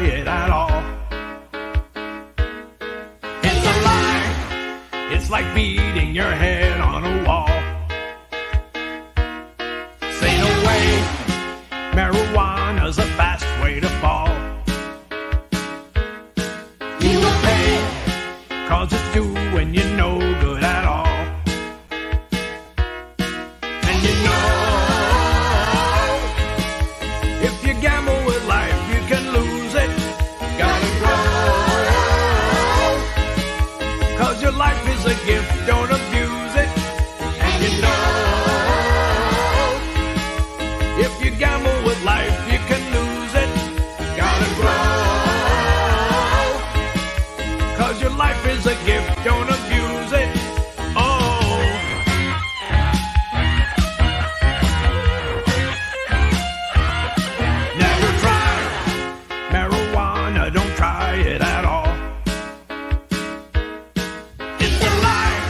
it at all. It's a lie. It's like beating your head on a wall. Say no way. Marijuana's a fast way to fall. You will pay, 'cause it's doing you no good at all. And you know, if you gamble with life, you can lose it. Gotta grow, 'cause your life is a gift, don't abuse it. And you know, if you gamble with life, you can lose it. Gotta grow, 'cause your life is a gift, don't abuse it. Oh. Never try marijuana, don't try it at all. It's a lie.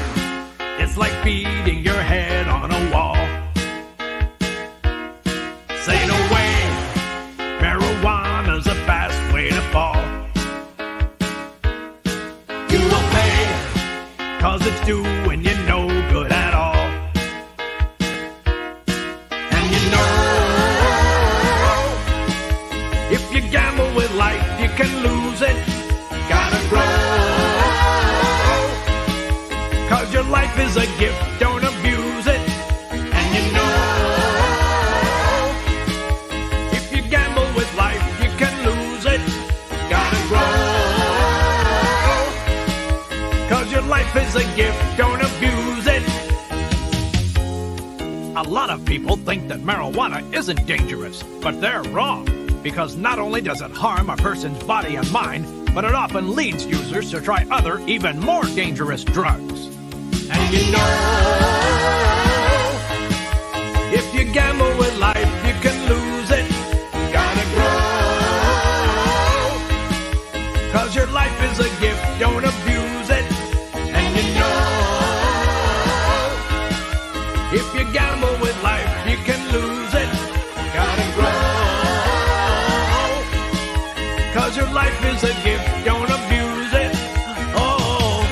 It's like beating your head on a wall. Say no way. Marijuana's a fast way to fall. You will pay, 'cause it's doing you no good at all. And you know, if you gamble with life, you can lose it. Gotta grow, 'cause your life is a gift, don't abuse it. And you know, if you gamble with life, you can lose it. Gotta grow, 'cause your life is a gift, don't abuse it. A lot of people think that marijuana isn't dangerous, but they're wrong. Because not only does it harm a person's body and mind, but it often leads users to try other, even more dangerous drugs. And you know, if you gamble with life, you can lose it. Gotta grow, 'cause your life is a gift, don't abuse it. And you know, if you gamble with life, you can lose it. Gotta grow, 'cause your life is a gift, don't abuse it. Oh.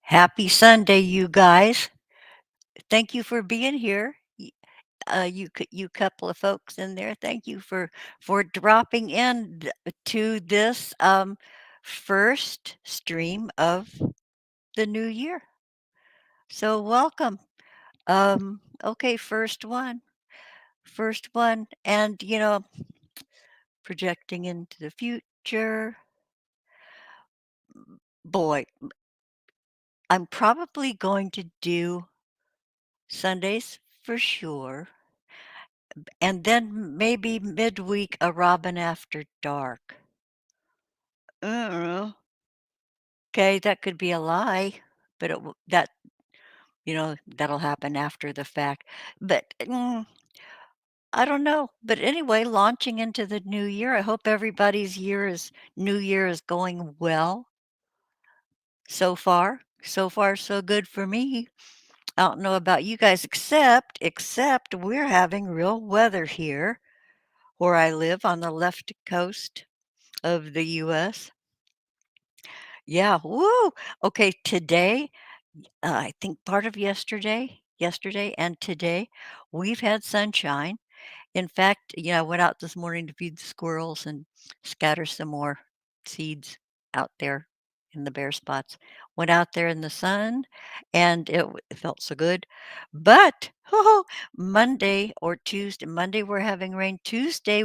Happy Sunday, you guys. Thank you for being here. You couple of folks in there. Thank you for dropping in to this first stream of the new year. So welcome. Okay, first one, and projecting into the future. Boy, I'm probably going to do Sundays for sure. And then maybe midweek, a Robin After Dark. I don't know. Okay, that could be a lie, but that'll happen after the fact. But I don't know. But anyway, launching into the new year, I hope everybody's new year is going well so far. So far, so good for me. I don't know about you guys, except we're having real weather here where I live on the left coast of the US. Yeah, woo! Okay, today, I think part of yesterday and today, we've had sunshine. In fact, I went out this morning to feed the squirrels and scatter some more seeds out there in the bare spots. Went out there in the sun, and it felt so good. But Monday we're having rain. Tuesday,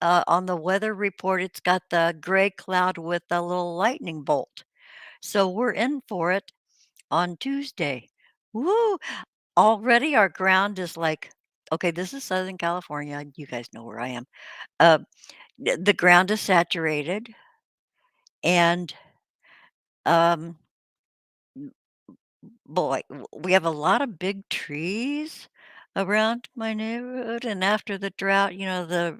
on the weather report, it's got the gray cloud with a little lightning bolt. So we're in for it on Tuesday. Woo! Already our ground is like, okay, this is Southern California. You guys know where I am. Uh, the ground is saturated, and um, boy, we have a lot of big trees around my neighborhood. And after the drought, the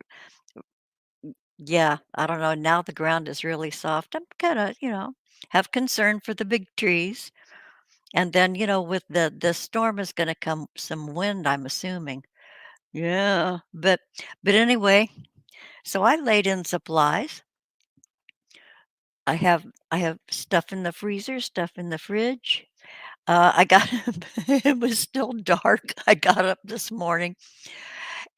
Yeah, I don't know, now the ground is really soft. I'm kinda, have concern for the big trees. And then, with the storm is gonna come some wind, I'm assuming. Yeah, but anyway, so I laid in supplies. I have stuff in the freezer, stuff in the fridge. I got it was still dark. I got up this morning,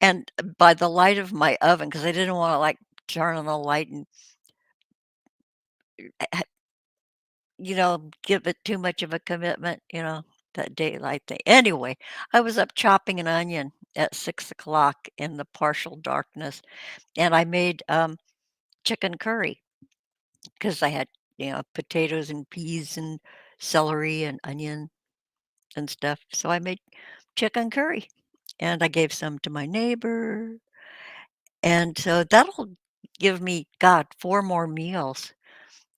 and by the light of my oven, because I didn't wanna, like, turn on the light and, give it too much of a commitment, that daylight thing. Anyway, I was up chopping an onion at 6 o'clock in the partial darkness, and I made, chicken curry because I had, potatoes and peas and celery and onion and stuff. So I made chicken curry, and I gave some to my neighbor, and so that'll give me, God, 4 more meals,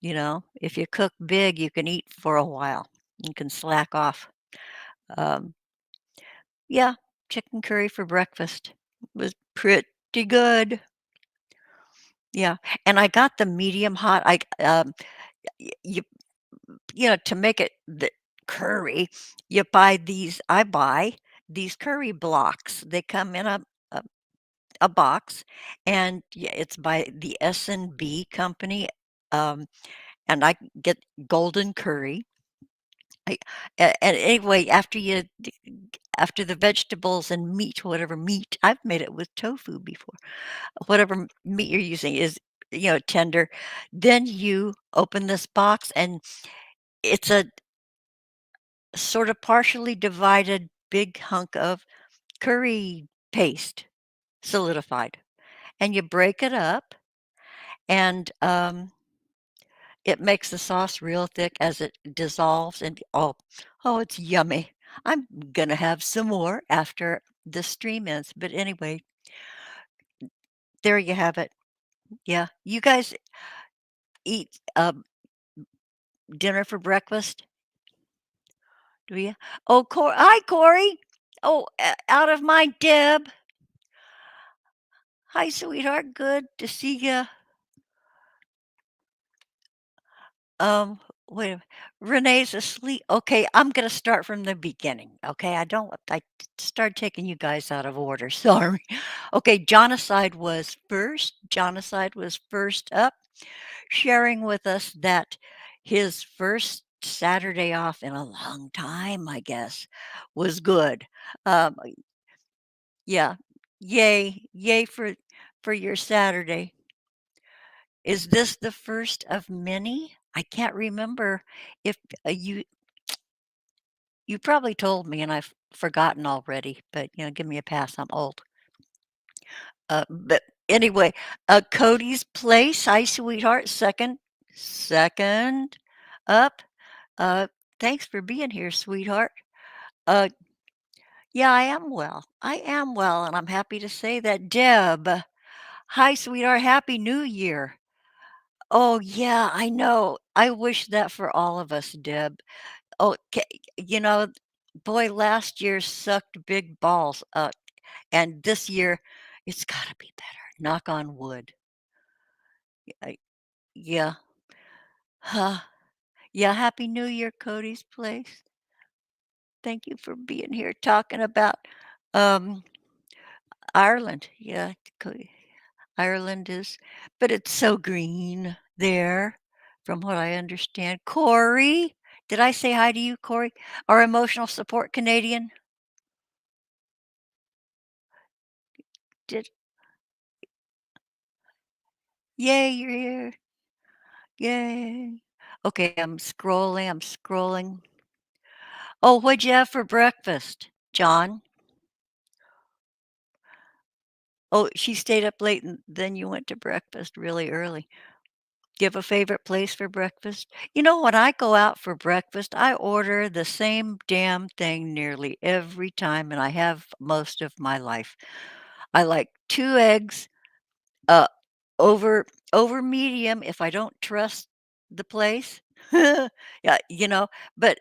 If you cook big, you can eat for a while. You can slack off. Um, yeah, chicken curry for breakfast was pretty good. Yeah, and I got the medium hot. Y you to make it the curry, you buy these I buy these curry blocks. They come in a a box, and yeah, it's by the S&B company, um, and I get golden curry. I and anyway, after the vegetables and meat, whatever meat I've made it with tofu before. Whatever meat you're using is, tender. Then you open this box, and it's a sort of partially divided big hunk of curry paste, solidified, and you break it up, and, it makes the sauce real thick as it dissolves, and oh, it's yummy. I'm gonna have some more after the stream ends, but anyway, there you have it. Yeah. You guys eat, dinner for breakfast, do you? Oh, hi, Corey. Oh, out of my Deb. Hi, sweetheart. Good to see you. Um, wait, Renee's asleep. Okay, I'm gonna start from the beginning. Okay, I start taking you guys out of order. Sorry. Okay, Jonacide was first up, sharing with us that his first Saturday off in a long time, I guess, was good. Um, yeah, yay for your Saturday. Is this the first of many? I can't remember if, you probably told me and I've forgotten already, but, give me a pass, I'm old. But anyway, Cody's Place, hi, sweetheart, second up. Uh, Thanks for being here, sweetheart. Uh, yeah, I am well, and I'm happy to say that. Deb, hi, sweetheart, happy New Year. Oh, yeah, I know. I wish that for all of us, Deb. Oh, you know, boy, last year sucked big balls, and this year it's gotta be better. Knock on wood. I Yeah. Huh. Yeah, happy New Year, Cody's Place. Thank you for being here talking about, um, Ireland. Yeah, Cody. Ireland is but it's so green there, from what I understand. Corey, did I say hi to you, Corey? Our emotional support Canadian? Did Yay, you're here. Yay. Okay, I'm scrolling. Oh, what'd you have for breakfast, John? Oh, she stayed up late and then you went to breakfast really early. Do you have a favorite place for breakfast? When I go out for breakfast, I order the same damn thing nearly every time, and I have most of my life. I like 2 eggs, uh, over over medium if I don't trust the place. Yeah, but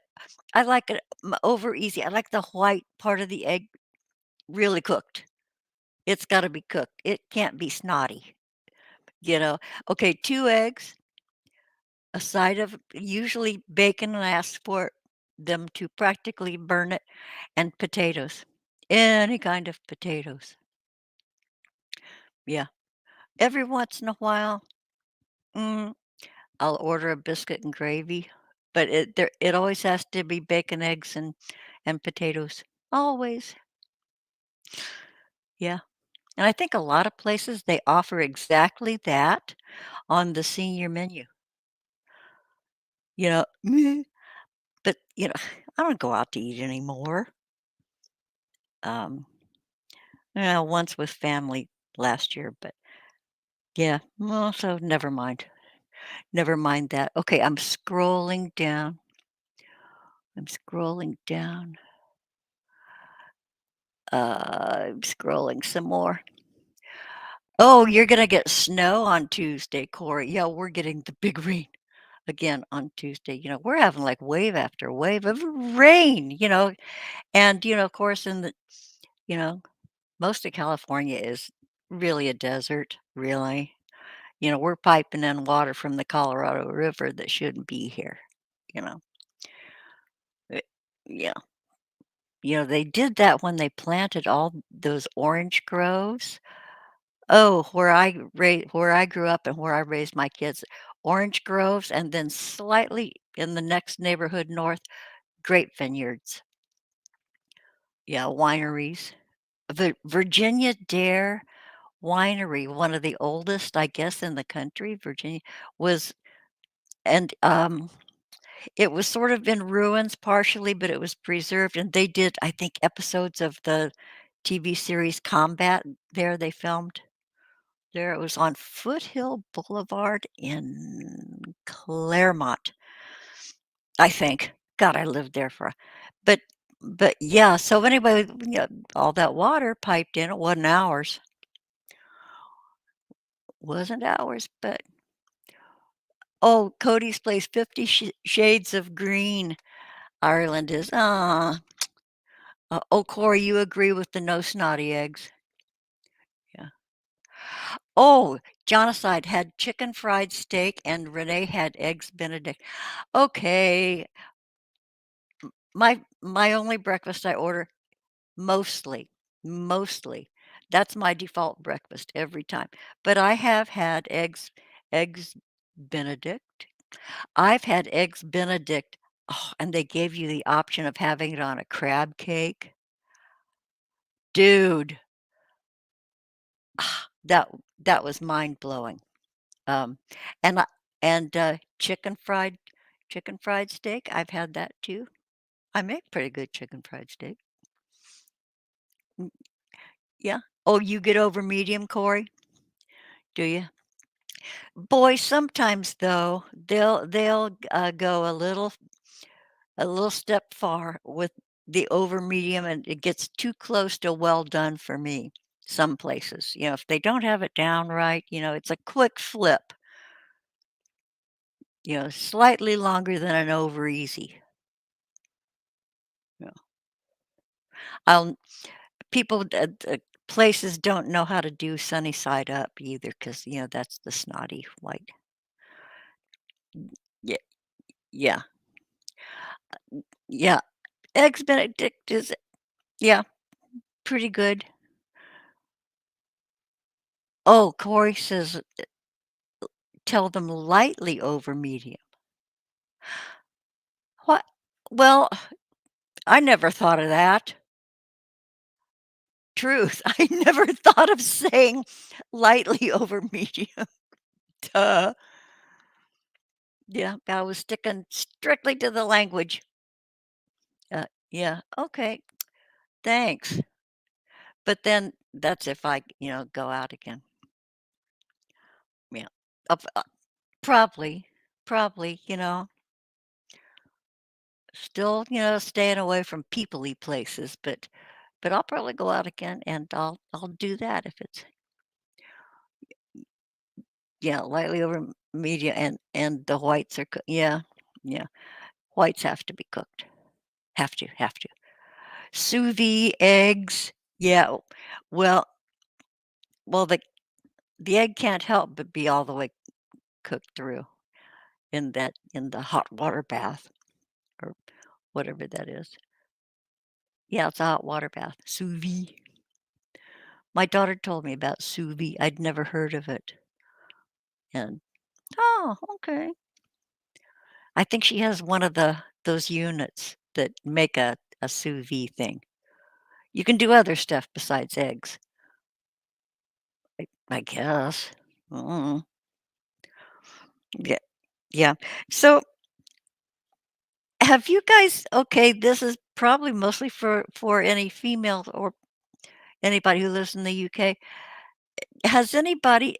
I like it over easy. I like the white part of the egg really cooked. It's gotta be cooked. It can't be snotty. you know? Okay, 2 eggs, a side of usually bacon, and I ask for them to practically burn it, and potatoes. Any kind of potatoes. Yeah. Every once in a while, mm, I'll order a biscuit and gravy, but it always has to be bacon, eggs, and potatoes. Always. Yeah. And I think a lot of places, they offer exactly that on the senior menu, you know? But, I don't go out to eat anymore. Um, once with family last year, but yeah, well, so never mind. Never mind that. Okay, I'm scrolling down. I'm scrolling down. I'm scrolling some more. Oh, you're gonna get snow on Tuesday, Corey. Yeah, we're getting the big rain again on Tuesday. We're having like wave after wave of rain, and of course you know, most of California is really a desert, really. We're piping in water from the Colorado River that shouldn't be here, you know. Eh, yeah. They did that when they planted all those orange groves. Oh, where I grew up and where I raised my kids, orange groves, and then slightly in the next neighborhood north, grape vineyards. Yeah, wineries. Virginia Dare Winery, one of the oldest, I guess, in the country, Virginia, was and, it was sort of in ruins partially, but it was preserved, and they did, I think, episodes of the TV series Combat there, they filmed there. It was on Foothill Boulevard in Claremont, I think. God, I lived there but but yeah, so anyway, all that water piped in, it wasn't ours, but oh, Cody's Place, 50 Shades of Green, Ireland is, oh, Corey, you agree with the no snotty eggs? Yeah. Oh, Jonacide had chicken fried steak and Renee had eggs Benedict. Okay, my only breakfast I order mostly, mostly, that's my default breakfast every time, but I have had eggs Benedict. I've had eggs Benedict, oh, and they gave you the option of having it on a crab cake. Dude, that that was mind-blowing. Um, and I and, chicken fried steak, I've had that too. I make pretty good chicken fried steak. Mm, yeah. Oh, you get over medium, Corey? Do you? Boy, sometimes though, they'll, go a little step far with the over medium, and it gets too close to well done for me, some places. If they don't have it down right, it's a quick flip, slightly longer than an over easy. Yeah. I'll people places don't know how to do sunny side up either, because that's the snotty white. Yeah, yeah, yeah. Eggs Benedict is, yeah, pretty good. Oh, Corey says, tell them lightly over medium. What? Well, I never thought of that. Truth. I never thought of saying lightly over medium. Duh. Yeah, I was sticking strictly to the language. Yeah, okay, thanks. But then that's if I, go out again. Yeah. Of probably, probably, still, staying away from peoply places, but I'll probably go out again and I'll do that if it's, yeah, lightly over medium, and the whites are yeah. Yeah. Whites have to be cooked. Have to. Sous vide eggs. Yeah. Well, well, the egg can't help but be all the way cooked through in the hot water bath or whatever that is. Yeah, it's a hot water bath, sous vide. My daughter told me about sous vide. I'd never heard of it. And oh, okay. I think she has one of those units that make a sous vide thing. You can do other stuff besides eggs, I guess. Mm, yeah, yeah. So, have you guys okay, this is probably mostly for any female or anybody who lives in the UK. Has anybody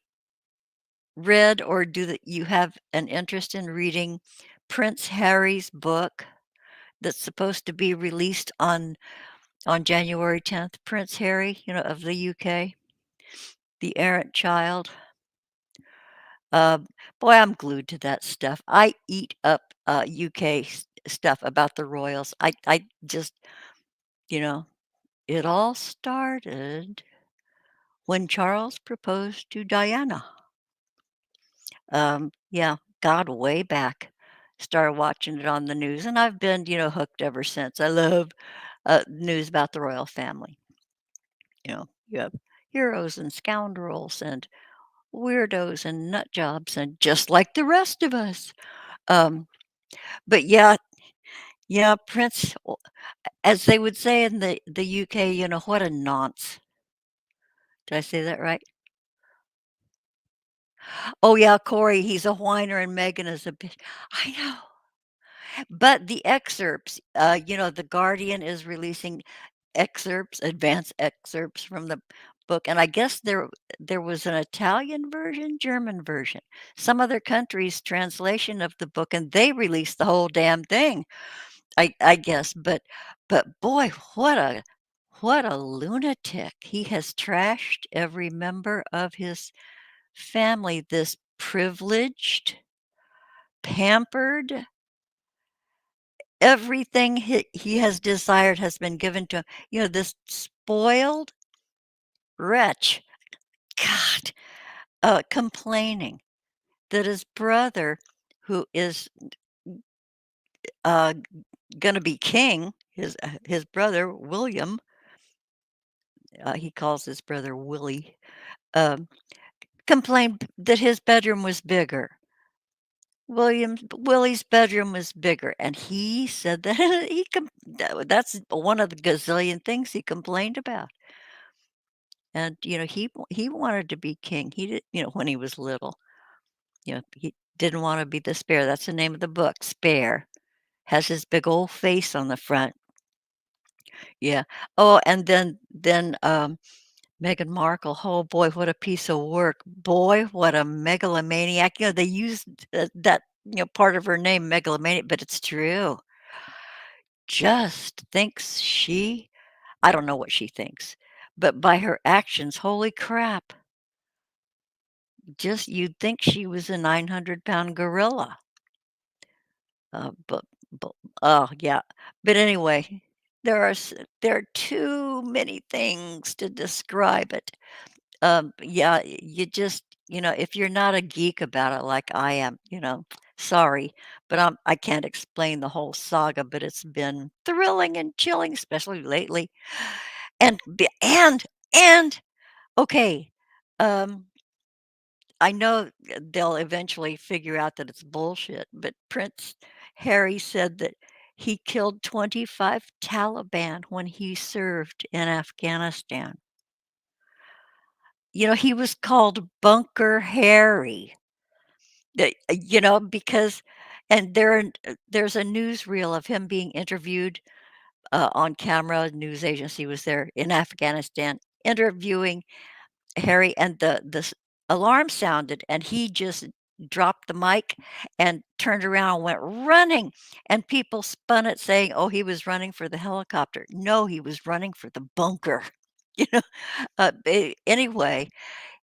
read or do that you have an interest in reading Prince Harry's book that's supposed to be released on January 10th? Prince Harry, of the UK, the errant child. Uh, boy, I'm glued to that stuff. I eat up, UK stuff about the royals. I just, you know, it all started when Charles proposed to Diana. Yeah, God, way back. Started watching it on the news, and I've been, hooked ever since. I love, news about the royal family. You have heroes and scoundrels and weirdos and nut jobs and just like the rest of us. Um, but yeah, yeah, Prince, as they would say in the UK, what a nonce. Did I say that right? Oh yeah, Corey, he's a whiner and Megan is a bitch. I know. But the excerpts, The Guardian is releasing excerpts, advanced excerpts from the book, and I guess there was an Italian version, German version, some other country's translation of the book, and they released the whole damn thing, I guess, but boy, what a lunatic. He has trashed every member of his family, this privileged, pampered, everything he has desired has been given to him. This spoiled wretch, God, complaining that his brother, who is uh, going to be king, his brother William, he calls his brother Willie, um, complained that his bedroom was bigger. Willie's bedroom was bigger, and he said that that's one of the gazillion things he complained about. And, he wanted to be king. He did when he was little, he didn't wanna be the Spare. That's the name of the book, Spare. Has his big old face on the front. Yeah. Oh, and then Meghan Markle, oh boy, what a piece of work. Boy, what a megalomaniac. They used, that, part of her name, megalomaniac, but it's true. Just thinks I don't know what she thinks, but by her actions, holy crap. Just you'd think she was a 900-pound gorilla. But oh, yeah. But anyway, there are too many things to describe it. Yeah, you just if you're not a geek about it like I am, sorry, but I can't explain the whole saga, but it's been thrilling and chilling, especially lately. And be and okay, um I know they'll eventually figure out that it's bullshit, but Prince Harry said that he killed 25 Taliban when he served in Afghanistan. He was called Bunker Harry. Because and there's a newsreel of him being interviewed, on camera. News agency was there in Afghanistan interviewing Harry, and the alarm sounded, and he just dropped the mic and turned around and went running, and people spun it saying, "Oh, he was running for the helicopter." No, he was running for the bunker. You know, anyway,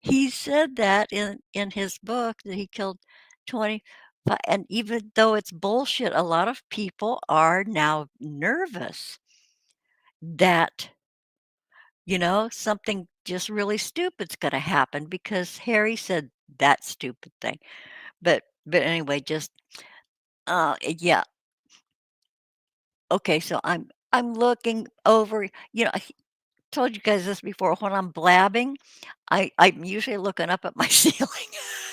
he said that in his book that he killed 25, and even though it's bullshit, a lot of people are now nervous that, something just really stupid's gonna happen because Harry said that stupid thing. But anyway, just, yeah. Okay, so I'm looking over, I told you guys this before, when I'm blabbing, I'm usually looking up at my ceiling,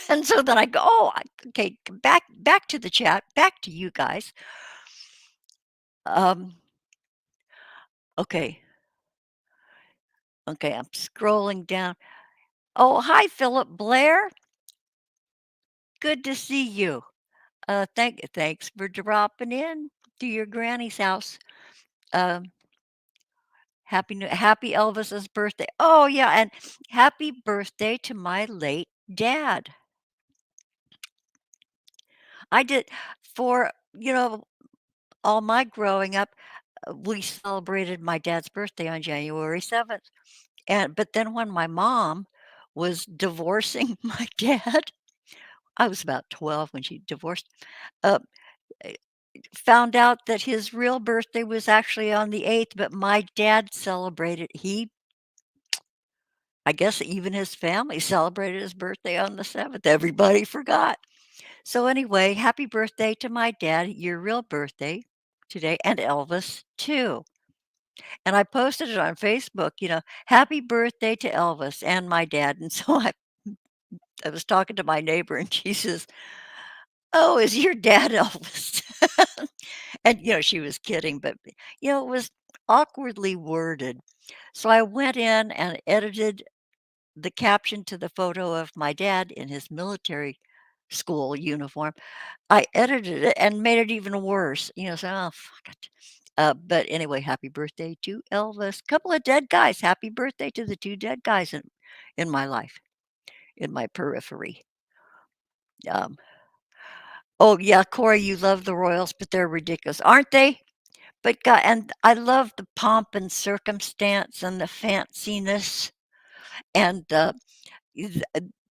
and so then I go, "Oh, okay, back to the chat, back to you guys." Um, okay, okay, I'm scrolling down. Oh, hi, Philip Blair. Good to see you. Thanks for dropping in to your granny's house. Um, happy Elvis's birthday. Oh, yeah, and happy birthday to my late dad. I did for, all my growing up, we celebrated my dad's birthday on January 7th. But then when my mom was divorcing my dad, I was about 12 when she divorced, uh, eh, found out that his real birthday was actually on the 8th, but my dad celebrated I guess even his family celebrated his birthday on the 7th. Everybody forgot. So anyway, happy birthday to my dad, your real birthday today, and Elvis too. And I posted it on Facebook, happy birthday to Elvis and my dad. And so I was talking to my neighbor and she says, "Oh, is your dad Elvis?" And, she was kidding, but, it was awkwardly worded. So I went in and edited the caption to the photo of my dad in his military school uniform. I edited it and made it even worse, so, oh, fuck it. But anyway, happy birthday to Elvis. Couple of dead guys. Happy birthday to the 2 dead guys in my life, in my periphery. Um, oh, yeah, Corey, you love the Royals, but they're ridiculous, aren't they? But God, and I love the pomp and circumstance and the fanciness and th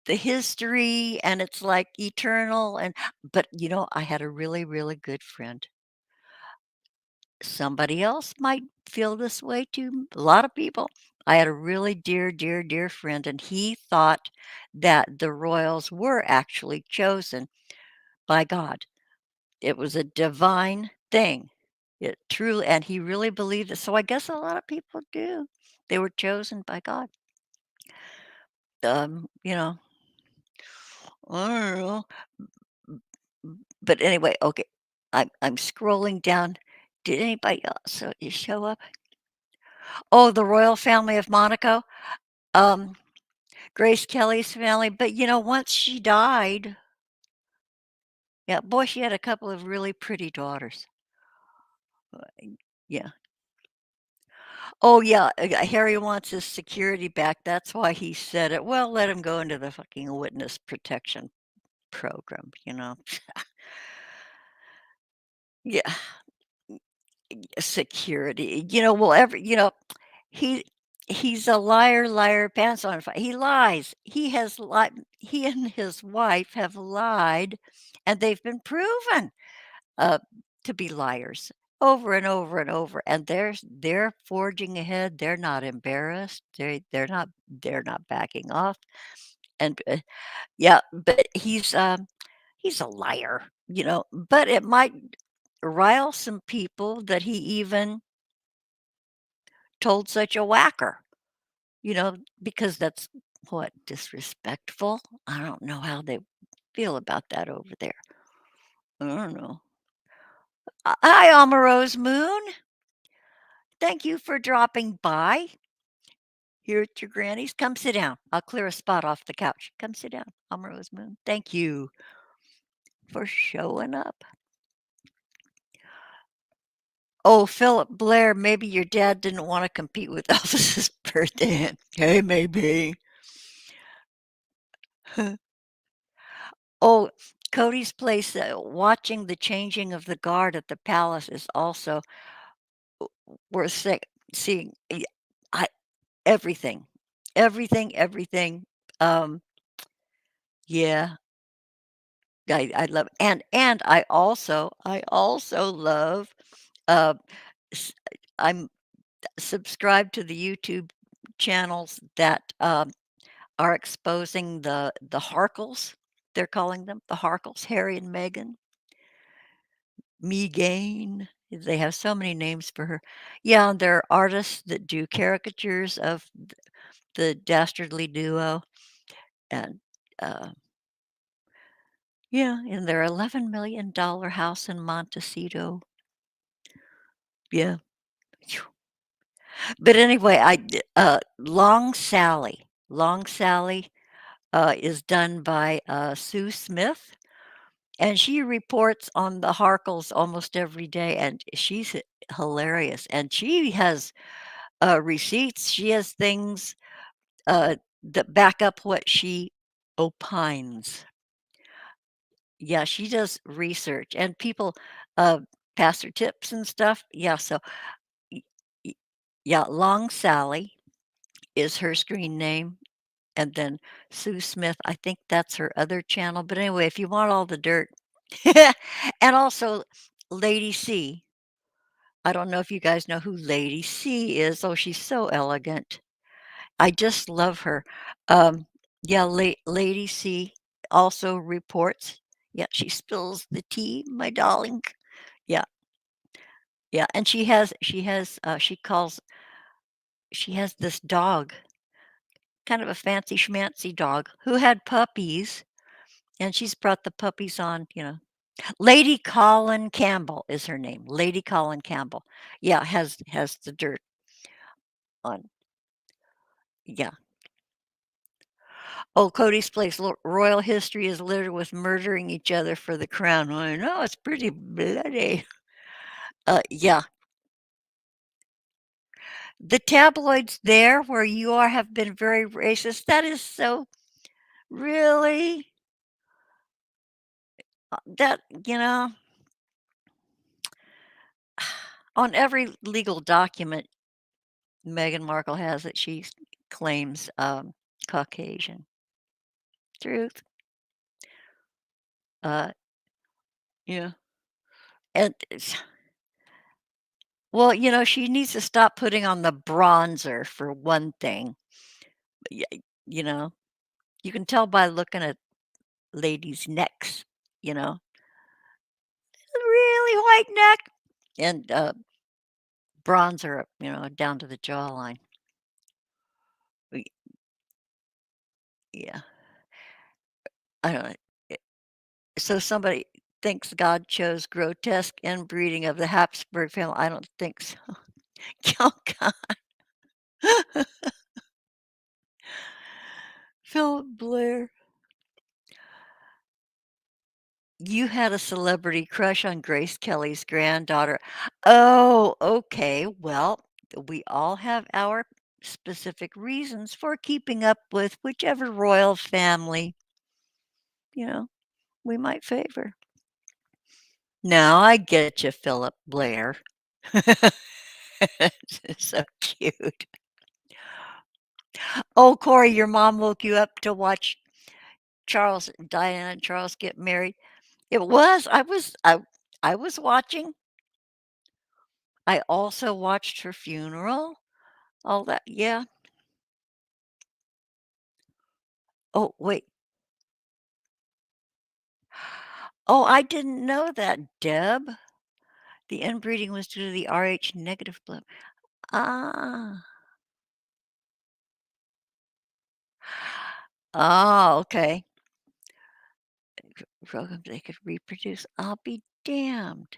the history, and it's, like, eternal, but, I had a really, really good friend. Somebody else might feel this way too, a lot of people. I had a really dear, dear, dear friend, and he thought that the royals were actually chosen by God. It was a divine thing. It truly and he really believed it, so I guess a lot of people do. They were chosen by God. You know, I don't know. But anyway, okay, I'm scrolling down. Did anybody else show up? Oh, the royal family of Monaco, um, Grace Kelly's family, but, once she died yeah, boy, she had a couple of really pretty daughters. Yeah. Oh, yeah, Harry wants his security back, that's why he said it. Well, let him go into the fucking witness protection program, you know? Yeah, security, well, he he's a liar, liar, pants on fire. He lies. He and his wife have lied, and they've been proven, uh, to be liars over and over and over, and they're forging ahead. They're not embarrassed. They're not backing off, and, yeah, but he's a liar, but it might rile some people that he even told such a whacker, because that's what, disrespectful? I don't know how they feel about that over there. I don't know. Hi, Omaro's Moon. Thank you for dropping by here at your granny's. Come sit down. I'll clear a spot off the couch. Come sit down, Omaro's Moon. Thank you for showing up. Oh, Philip Blair, maybe your dad didn't want to compete with Elvis's birthday. Hey, maybe. Oh, Cody's place, watching the changing of the guard at the palace is also worth seeing. I everything, everything. Um, yeah, I love, and I also love. Uh, s- I'm subscribed to the YouTube channels that, are exposing the Harkles, they're calling them, the Harkles, Harry and Meghan, Megane. They have so many names for her. Yeah, and there are artists that do caricatures of the dastardly duo, and, uh, yeah, in their $11 million house in Montecito. Yeah. Phew. But anyway, Long Sally, is done by, Sue Smith, and she reports on the Harkles almost every day, and she's hilarious, and she has, receipts, she has things, that back up what she opines. Yeah, she does research, and people, uh, pass her tips and stuff. Yeah, so y y yeah, Long Sally is her screen name, and then Sue Smith, I think that's her other channel, but anyway, if you want all the dirt. And also Lady C. I don't know if you guys know who Lady C is. Oh, she's so elegant. I just love her. Um, yeah, Lady C also reports. Yeah, she spills the tea, my darling. Yeah, yeah, and she has this dog, kind of a fancy schmancy dog who had puppies, and she's brought the puppies on, Lady Colin Campbell is her name. Lady Colin Campbell. Yeah, has the dirt on. Yeah. Oh, Cody's Place, royal history is littered with murdering each other for the crown. Well, I know, it's pretty bloody. Yeah. The tabloids there where you are have been very racist. That is so really, that, on every legal document Meghan Markle has that she claims, Caucasian. Truth. Uh, yeah. And it's well, she needs to stop putting on the bronzer for one thing. Yeah, you know, you can tell by looking at ladies' necks, you know, really white neck and, bronzer, down to the jawline. Y Yeah, I don't know. Eh, so somebody thinks God chose grotesque inbreeding of the Habsburg family. I don't think so. Oh, God. Philip Blair. You had a celebrity crush on Grace Kelly's granddaughter. Oh, okay. Well, we all have our specific reasons for keeping up with whichever royal family, you know, we might favor. Now I get you, Philip Blair. So cute. Oh, Corey, your mom woke you up to watch Diana and Charles get married. It was. I was watching. I also watched her funeral. All that. Yeah. Oh, wait. Oh, I didn't know that, Deb. The inbreeding was due to the Rh negative blood. Ah. Oh, okay. Programs they could reproduce. I'll be damned.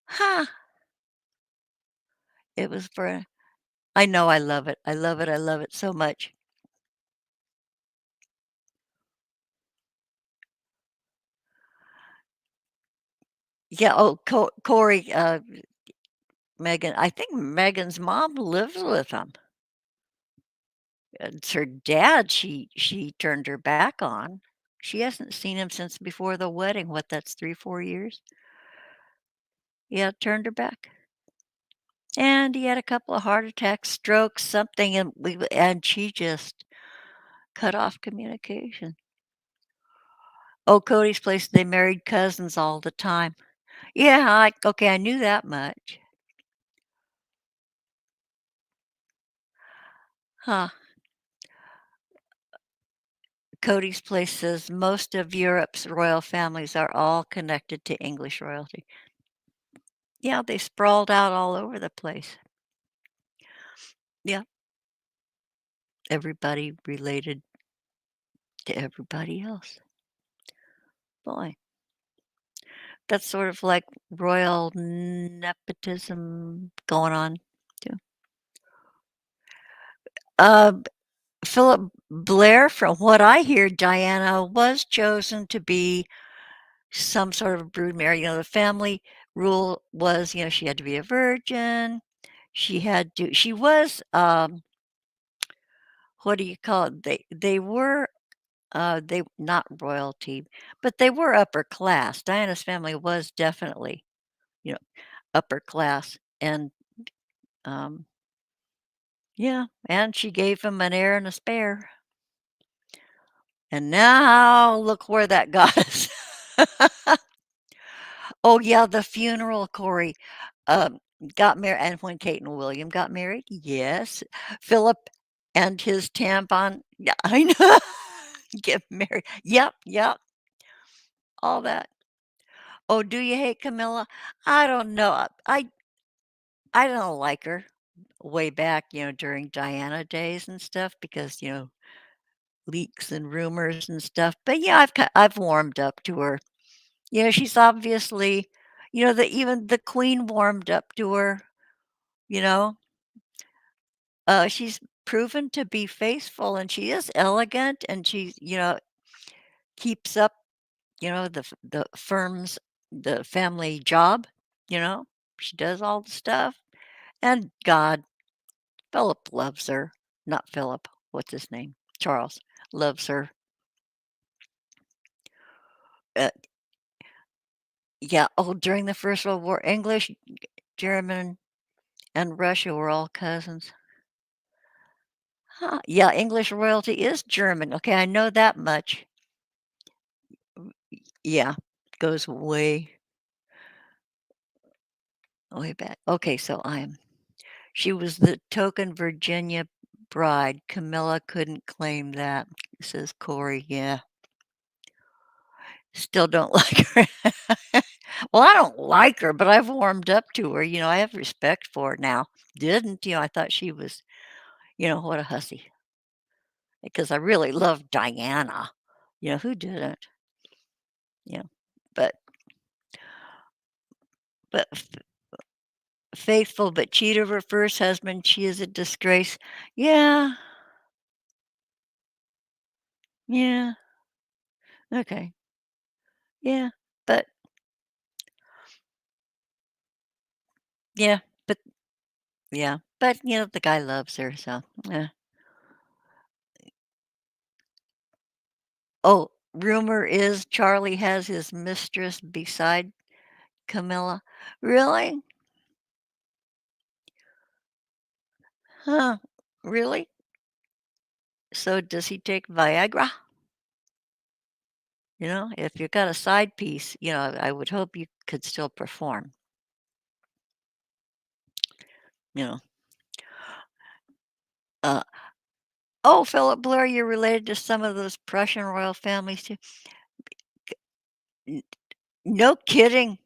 Huh. It was for I know I love it. I love it. I love it so much. Yeah. Oh, Corey, Megan. I think Megan's mom lives with him. It's her dad. She turned her back on. She hasn't seen him since before the wedding. What? That's 3, 4 years. Yeah, turned her back. And he had a couple of heart attacks, strokes, something, and she just cut off communication. Oh, Cody's Place, they married cousins all the time. Yeah, okay, I knew that much. Huh. Cody's Place says most of Europe's royal families are all connected to English royalty. Yeah, they sprawled out all over the place. Yeah, everybody related to everybody else. Boy, that's sort of like royal nepotism going on too. Uh, Philip Blair, from what I hear, Diana was chosen to be some sort of broodmare. The family rule was, she had to be a virgin. She was, what do you call it? They were, they not royalty, but they were upper class. Diana's family was definitely, you know, upper class. And, um, yeah, and she gave him an heir and a spare. And now look where that got us. Oh, yeah, the funeral, Corey, um, got married, and when Kate and William got married, yes. Philip and his tampon, yeah, I know. Get married. Yep, yep, all that. Oh, do you hate Camilla? I don't know. I don't like her way back, during Diana days and stuff because, leaks and rumors and stuff. But yeah, I've warmed up to her. She's obviously, even the queen warmed up to her, you know. She's proven to be faithful and she is elegant and she, keeps up, the firm's the family job, you know. She does all the stuff. And God, Philip loves her. Not Philip. What's his name? Charles loves her. Uh, yeah. Oh, during the First World War, English, German, and Russia were all cousins. Huh. Yeah, English royalty is German. Okay, I know that much. Yeah, goes way back. Okay, so she was the token Virginia bride. Camilla couldn't claim that, says Corey. Yeah, still don't like her. Well, I don't like her, but I've warmed up to her. I have respect for her now. Didn't, I thought she was, what a hussy. Because I really love Diana. Who didn't? You know, but but faithful but cheat of her first husband, she is a disgrace. Yeah, yeah, okay, yeah, but yeah, but yeah, but the guy loves her, so. Oh, rumor is Charlie has his mistress beside Camilla. Really? Huh? Really? So does he take Viagra? If you got a side piece, I would hope you could still perform. You know. Uh, oh, Philip Blair, you're related to some of those Prussian royal families too. N- No kidding.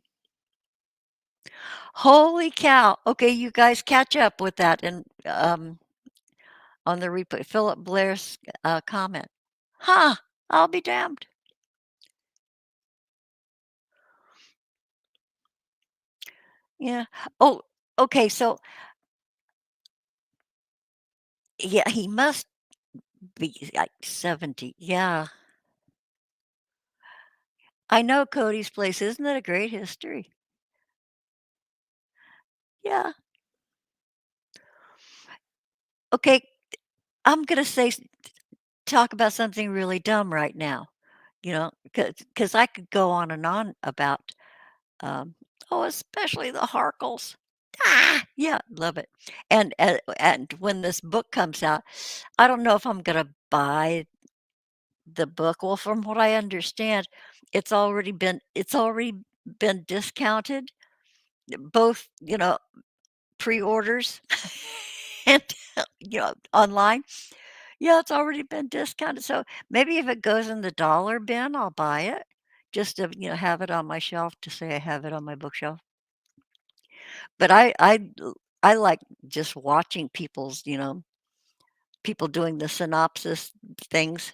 Holy cow. Okay, you guys catch up with that and on the replay. Philip Blair's comment. Huh, I'll be damned. Yeah. Oh, okay, so yeah, he must be like 70. Yeah. I know Cody's Place. Isn't that a great history? Yeah. Okay, I'm gonna talk about something really dumb right now, because I could go on and on about, um, oh, especially the Harkles. Ah, yeah, love it. And when this book comes out, I don't know if I'm gonna buy the book. Well, from what I understand, it's already been discounted, both, pre-orders. and, online. Yeah, it's already been discounted, so maybe if it goes in the dollar bin, I'll buy it just to, have it on my shelf to say I have it on my bookshelf. But I like just watching people doing the synopsis things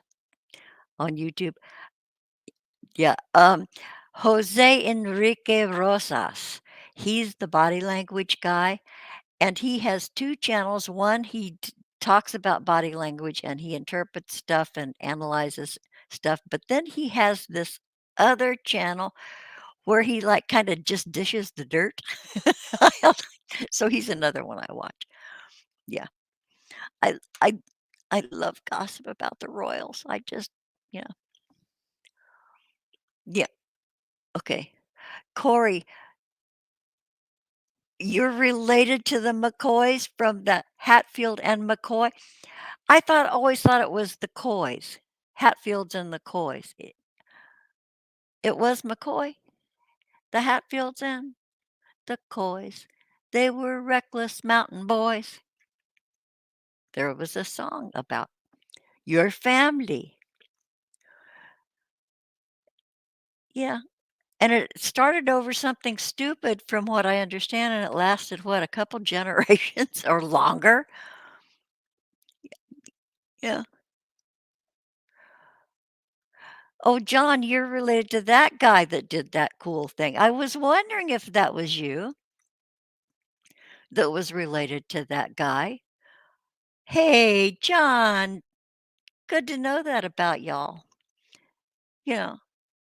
on YouTube. Yeah, Jose Enrique Rosas, he's the body language guy, and he has 2 channels. One, he talks about body language and he interprets stuff and analyzes stuff, but then he has this other channel where he, like, kinda just dishes the dirt. So he's another one I watch. Yeah. I I I love gossip about the royals. I just yeah. Yeah, okay. Corey, you're related to the McCoys from the Hatfield and McCoy? I always thought it was the Coys, Hatfields and the Coys. It was McCoy? The Hatfields and the Coys. They were reckless mountain boys. There was a song about your family. Yeah, and it started over something stupid from what I understand, and it lasted, what, a couple generations or longer? Yeah. Oh, John, you're related to that guy that did that cool thing. I was wondering if that was you that was related to that guy. Hey, John, good to know that about y'all. You know,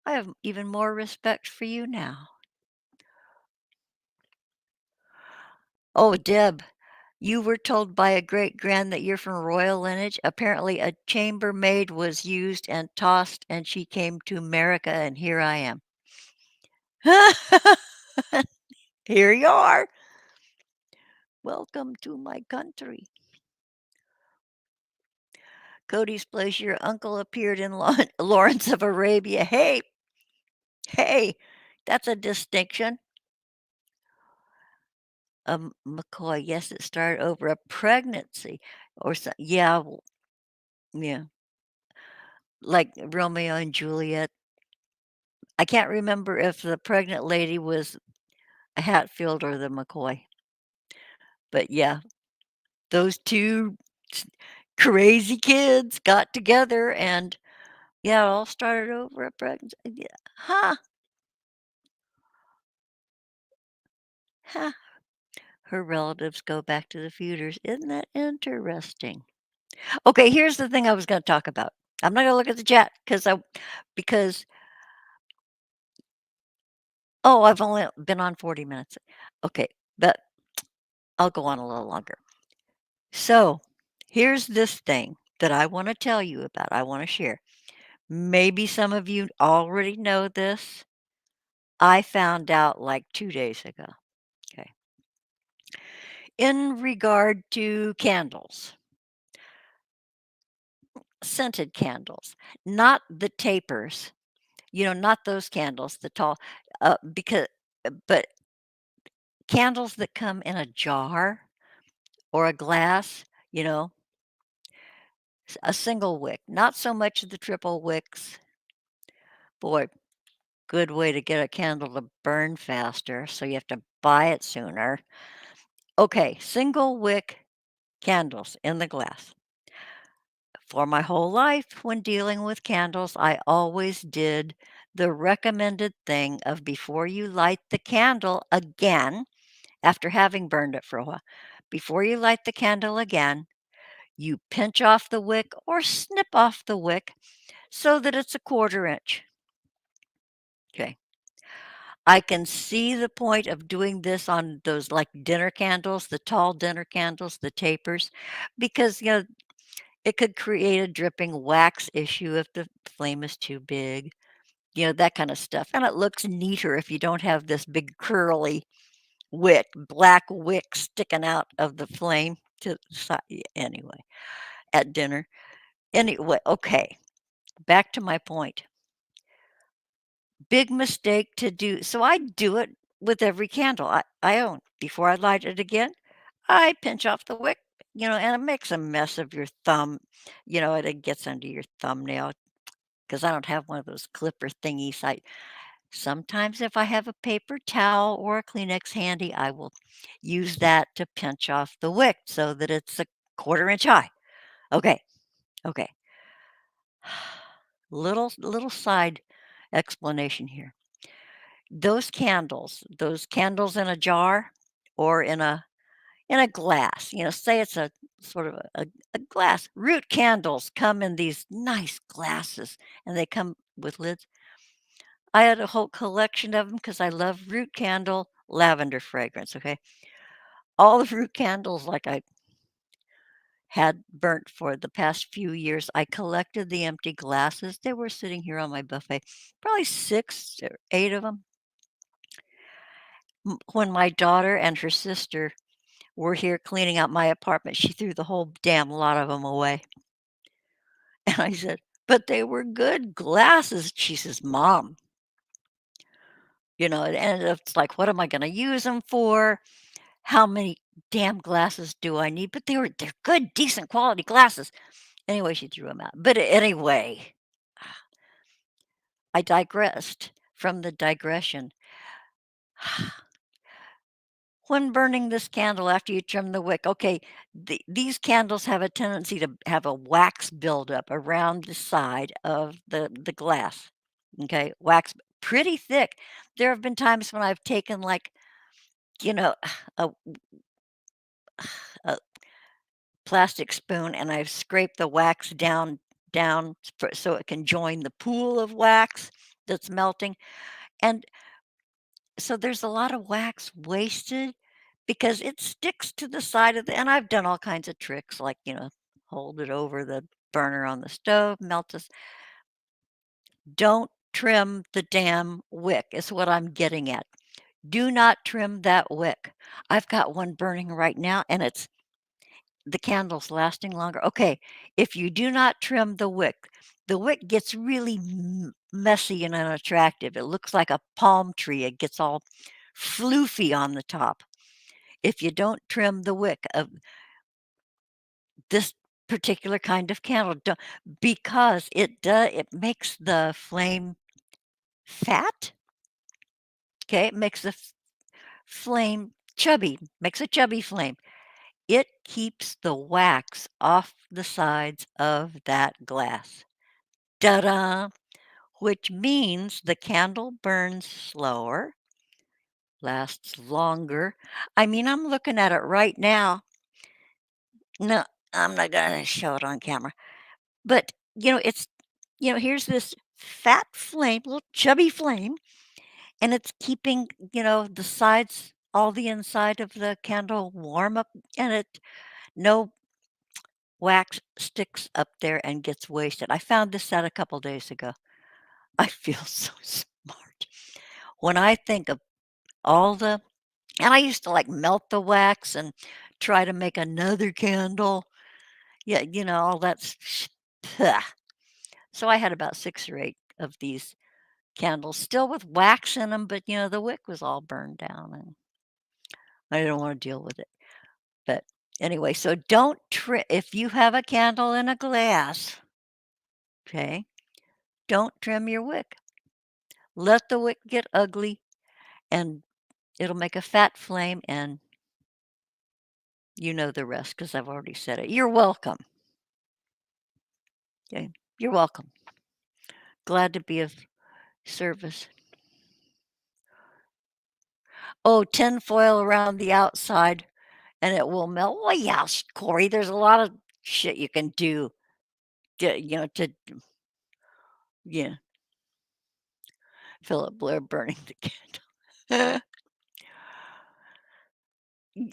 I have even more respect for you now. Oh, Deb, you were told by a great grand that you're from royal lineage. Apparently, a chambermaid was used and tossed, and she came to America, and here I am. Here you are. Welcome to my country. Cody's place, your uncle appeared in Lawrence of Arabia. Hey, hey, that's a distinction. McCoy, yes, it started over a pregnancy or so. Yeah, yeah, like Romeo and Juliet. I can't remember if the pregnant lady was a Hatfield or the McCoy, but yeah, those two s- crazy kids got together and yeah, it all started over a pregnancy. Yeah. Huh, huh. Her relatives go back to the feuders. Isn't that interesting? Okay, here's the thing I was going to talk about. I'm not going to look at the chat because oh, I've only been on 40 minutes. Okay, but I'll go on a little longer. So, here's this thing that I want to tell you about. I want to share. Maybe some of you already know this. I found out like 2 days ago. Okay. In regard to candles, scented candles, not the tapers, not those candles, the tall, but candles that come in a jar or a glass, you know, a single wick, not so much the triple wicks. Boy, good way to get a candle to burn faster, so you have to buy it sooner. Okay, single wick candles in the glass. For my whole life, when dealing with candles, I always did the recommended thing of before you light the candle again, after having burned it for a while, before you light the candle again, you pinch off the wick or snip off the wick so that it's a quarter inch. Okay. I can see the point of doing this on those like dinner candles, the tall dinner candles, the tapers, because, it could create a dripping wax issue if the flame is too big, that kind of stuff. And it looks neater if you don't have this big curly wick, black wick sticking out of the flame to the side. Anyway, at dinner. Anyway, okay, back to my point. Big mistake to do. So I do it with every candle I own. Before I light it again, I pinch off the wick. and it makes a mess of your thumb, it gets under your thumbnail because I don't have one of those clipper thingies. Sometimes if I have a paper towel or a Kleenex handy, I will use that to pinch off the wick so that it's a quarter inch high. Okay, okay. Little side explanation here. Those candles in a jar or in a glass, say it's a sort of a glass. Root candles come in these nice glasses and they come with lids. I had a whole collection of them because I love root candle lavender fragrance, okay? All the root candles like I had burnt for the past few years, I collected the empty glasses. They were sitting here on my buffet, probably 6 or 8 of them. When my daughter and her sister were here cleaning out my apartment, she threw the whole damn lot of them away. And I said, "But they were good glasses." She says, "Mom," and it's like, "What am I gonna use them for? How many damn glasses do I need?" But they're good, decent quality glasses. Anyway, she threw them out. But anyway, I digressed from the digression. When burning this candle after you trim the wick, okay, these candles have a tendency to have a wax buildup around the side of the glass. Okay, wax pretty thick. There have been times when I've taken like, you know, a, a plastic spoon and I've scraped the wax down so it can join the pool of wax that's melting. And so there's a lot of wax wasted because it sticks to the side of the and I've done all kinds of tricks like, hold it over the burner on the stove, melt this. Don't trim the damn wick is what I'm getting at. Do not trim that wick. I've got one burning right now and it's the candle's lasting longer. Okay, if you do not trim the wick gets really messy and unattractive. It looks like a palm tree. It gets all floofy on the top. If you don't trim the wick of this particular kind of candle, because it makes the flame fat. Okay, it makes the flame chubby, makes a chubby flame. It keeps the wax off the sides of that glass. Ta-da! Which means the candle burns slower, lasts longer. I mean, I'm looking at it right now. No, I'm not gonna show it on camera. But, here's this fat flame, little chubby flame, and it's keeping, the sides, all the inside of the candle warm up, and no wax sticks up there and gets wasted. I found this out a couple days ago. I feel so smart. When I think of all the and I used to like melt the wax and try to make another candle. Yeah, all that so I had about 6 or 8 of these candles still with wax in them, but, the wick was all burned down, and I didn't wanna deal with it. But anyway, so don't if you have a candle in a glass, okay, don't trim your wick. Let the wick get ugly, and it'll make a fat flame, and you know the rest because 'cause I've already said it. You're welcome, okay? You're welcome. Glad to be of service. Oh, tinfoil around the outside and it will melt. Well, yeah, Corey, there's a lot of shit you can do yeah, Philip Blair burning the candle. Y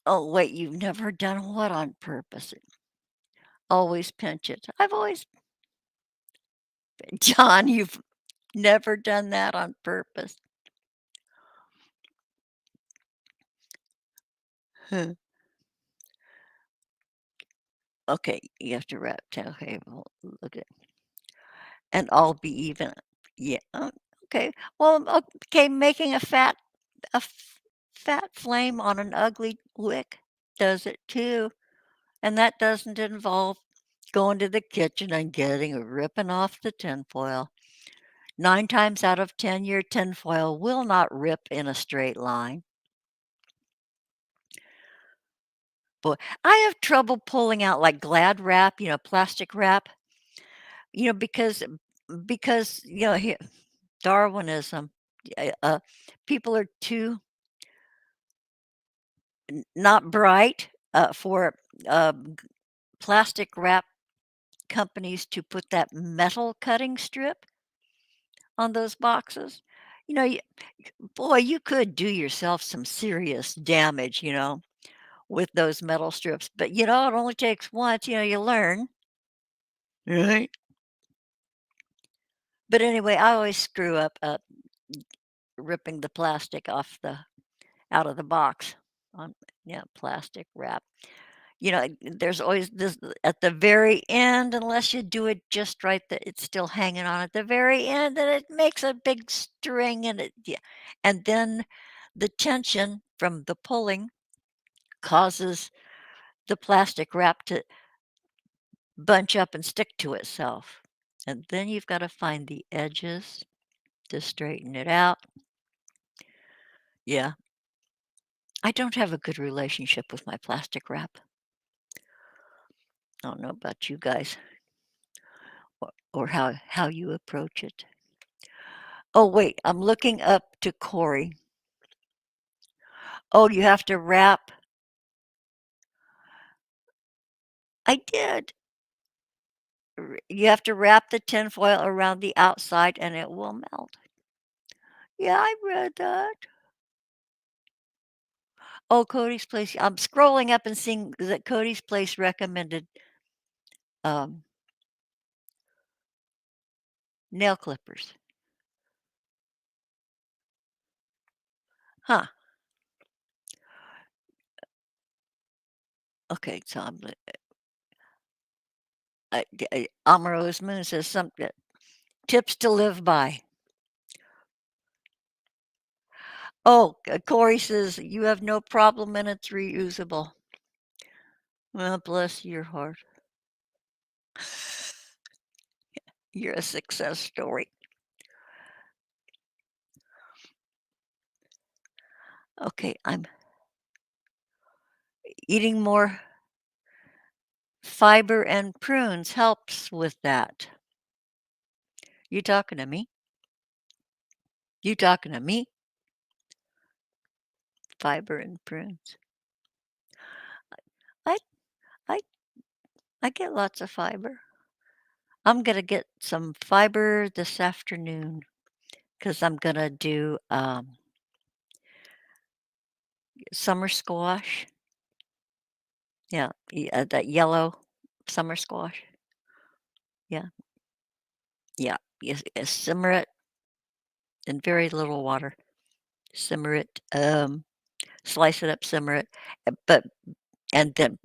Oh, wait, you've never done what on purpose? Always pinch it. I've always John, you've never done that on purpose. Huh. Okay, you have to wrap okay, well, look at and all be even. Yeah, okay. Well, okay, making a fat flame on an ugly wick does it too, and that doesn't involve going to the kitchen and ripping off the tinfoil. 9 times out of 10, your tinfoil will not rip in a straight line. Boy, I have trouble pulling out, like, Glad wrap, plastic wrap, because, Darwinism, people are too not bright, for, plastic wrap companies to put that metal cutting strip on those boxes. You know, you boy, you could do yourself some serious damage, with those metal strips, but, it only takes once, you learn. Right. But anyway, I always screw up, ripping the plastic off the out of the box on yeah, plastic wrap. There's always this at the very end, unless you do it just right, that it's still hanging on at the very end, and it makes a big string, and it yeah, and then the tension from the pulling causes the plastic wrap to bunch up and stick to itself, and then you've gotta find the edges to straighten it out. Yeah, I don't have a good relationship with my plastic wrap. I don't know about you guys or how you approach it. Oh, wait, I'm looking up to Corey. Oh, you have to wrap I did. You have to wrap the tinfoil around the outside and it will melt. Yeah, I read that. Oh, Cody's Place. I'm scrolling up and seeing that Cody's Place recommended, um, nail clippers. Huh. Okay, so Amaro's Moon says something tips to live by. Oh, Corey says, "You have no problem and it's reusable." Well, bless your heart. You're a success story. Okay, I'm eating more fiber and prunes helps with that. You talking to me? You talking to me? Fiber and prunes. I I I get lots of fiber. I'm gonna get some fiber this afternoon because I'm gonna do summer squash. Yeah, that yellow summer squash. Yeah, yeah. You simmer it in very little water. Simmer it, slice it up, simmer it, but and then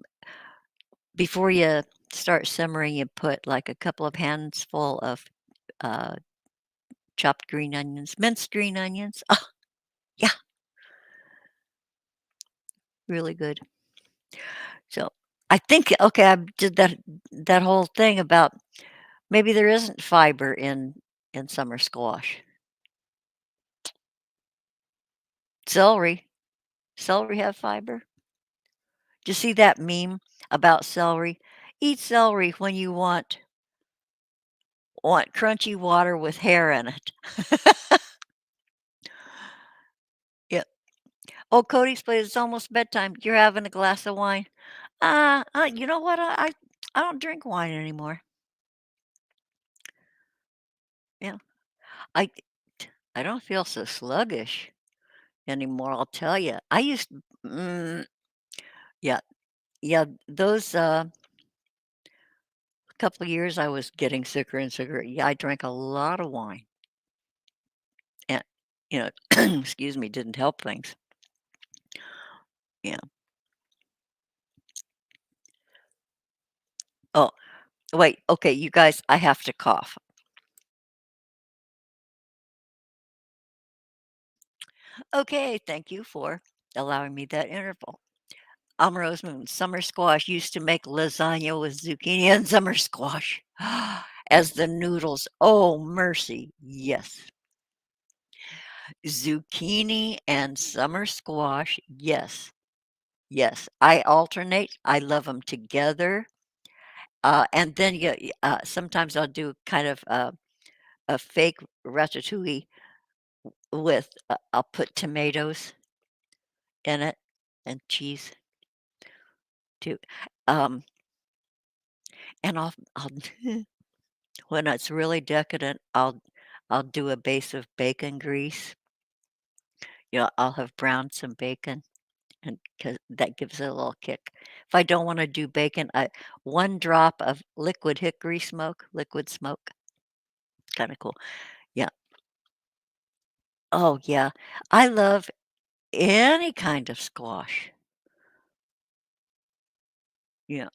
before you start simmering, you put like a couple of handful of uh, chopped green onions, minced green onions. Oh, yeah, really good. So I think okay, I did that whole thing about maybe there isn't fiber in summer squash. Celery, celery have fiber. Do you see that meme about celery? Eat celery when you want crunchy water with hair in it. Yeah. Oh, Cody's place. It's almost bedtime. You're having a glass of wine. You know what? I don't drink wine anymore. Yeah, I I don't feel so sluggish anymore. I'll tell you. Yeah, yeah. Those couple of years I was getting sicker and sicker. Yeah, I drank a lot of wine, and you know, excuse me, didn't help things. Yeah. Oh, wait. Okay, you guys. I have to cough. Okay, thank you for allowing me that interval. Rose Moon, summer squash used to make lasagna with zucchini and summer squash as the noodles. Oh, mercy. Yes. Zucchini and summer squash. Yes. Yes. I alternate. I love them together. And then sometimes I'll do kind of a fake ratatouille with, I'll put tomatoes in it and cheese too. Um, and I'll when it's really decadent, I'll do a base of bacon grease. I'll have browned some bacon and 'cause that gives it a little kick. If I don't wanna do bacon, I 1 drop of liquid hickory smoke, liquid smoke, kinda cool. Yeah. Oh, yeah. I love any kind of squash. Yeah.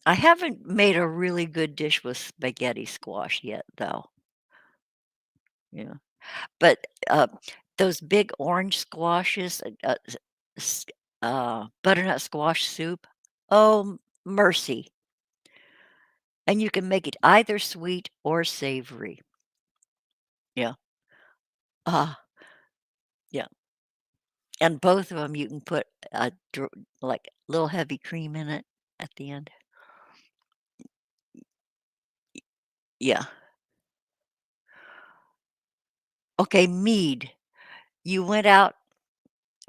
I haven't made a really good dish with spaghetti squash yet, though. Yeah. But, those big orange squashes, s butternut squash soup, oh, mercy. And you can make it either sweet or savory. Yeah. Ah, yeah. And both of them you can put a like, little heavy cream in it at the end. Yeah. Okay, mead. You went out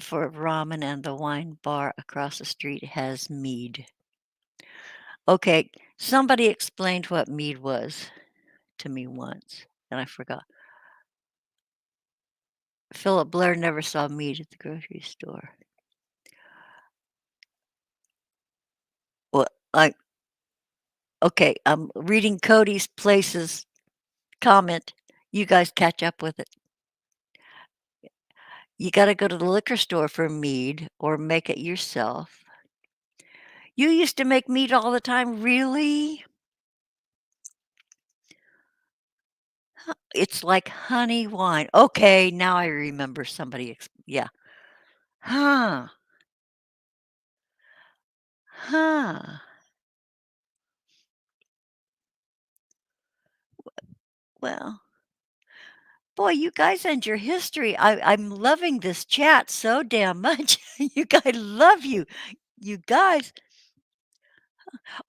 for ramen and the wine bar across the street has mead. Okay, somebody explained what mead was to me once, and I forgot. Philip Blair never saw meat at the grocery store. Well, I okay, I'm reading Cody's Places comment. You guys catch up with it. You gotta go to the liquor store for mead or make it yourself. You used to make mead all the time, really? It's like honey wine. Okay, now I remember somebody yeah. Huh. Huh. Well, boy, you guys and your history. I'm loving this chat so damn much. You guys love you. You guys.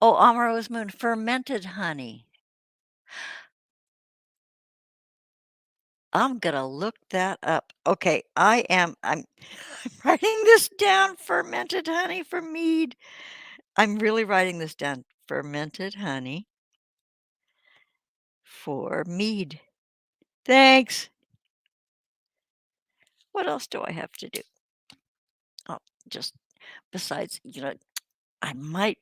Oh, Amrose Moon, fermented honey. I'm gonna look that up. Okay, I'm I'm writing this down, fermented honey for mead. I'm really writing this down. Fermented honey for mead. Thanks. What else do I have to do? Oh, just besides, I might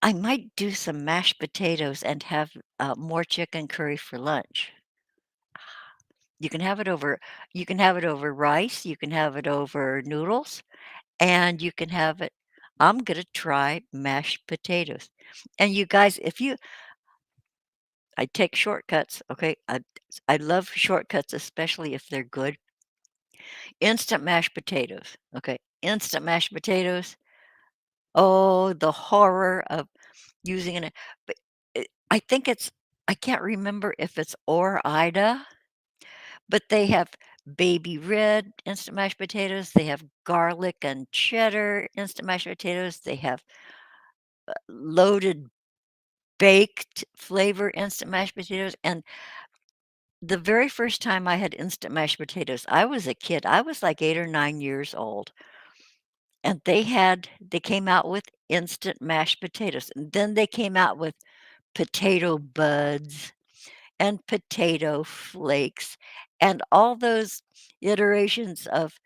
I might do some mashed potatoes and have more chicken curry for lunch. You can have it over you can have it over rice, you can have it over noodles, and you can have it I'm gonna try mashed potatoes. And you guys, if you I take shortcuts, okay? I love shortcuts, especially if they're good. Instant mashed potatoes, okay? Instant mashed potatoes. Oh, the horror of using it, but I think I can't remember if it's Ore-Ida, but they have baby red instant mashed potatoes, they have garlic and cheddar instant mashed potatoes, they have loaded baked flavor instant mashed potatoes, and the very first time I had instant mashed potatoes, I was a kid, I was like 8 or 9 years old, and they came out with instant mashed potatoes, and then they came out with potato buds and potato flakes, and all those iterations of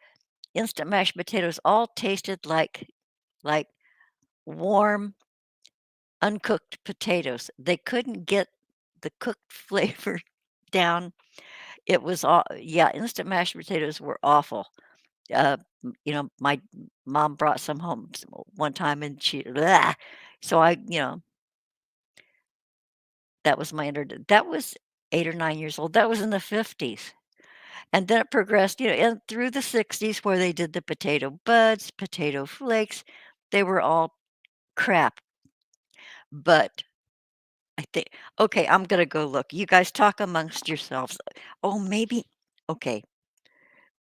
instant mashed potatoes all tasted like warm, uncooked potatoes. They couldn't get the cooked flavor down. It was all yeah, instant mashed potatoes were awful. My mom brought some home one time and she bleh. So that was my that was 8 or 9 years old. That was in the '50s. And then it progressed, and through the '60s where they did the potato buds, potato flakes, they were all crap, but I think okay, I'm gonna go look. You guys talk amongst yourselves. Oh, maybe okay,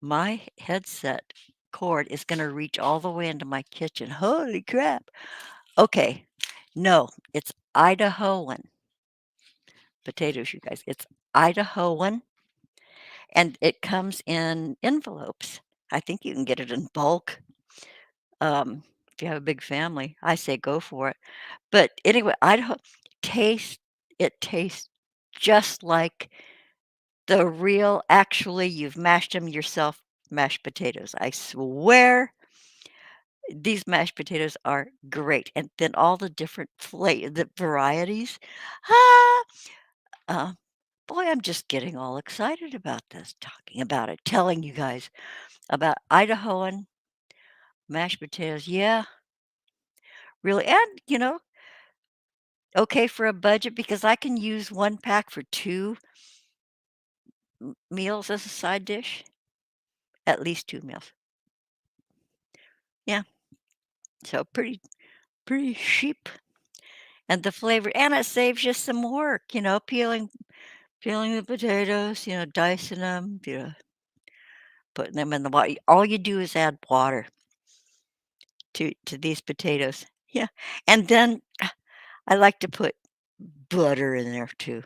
my headset cord is gonna reach all the way into my kitchen. Holy crap. Okay. No, it's Idahoan potatoes, you guys. It's Idahoan, and it comes in envelopes. I think you can get it in bulk, if you have a big family. I say go for it. But anyway, Idaho taste it tastes just like the real actually, you've mashed them yourself, mashed potatoes. I swear these mashed potatoes are great, and then all the different the varieties. Ah, uh, boy, I'm just getting all excited about this, talking about it, telling you guys about Idahoan mashed potatoes. Yeah, really, and, okay for a budget because I can use 1 pack for 2 meals as a side dish, at least 2 meals. Yeah, so pretty cheap, and the flavor and it saves you some work, peeling the potatoes, dicing them, putting them in the water. All you do is add water to these potatoes. Yeah, and then I like to put butter in there too.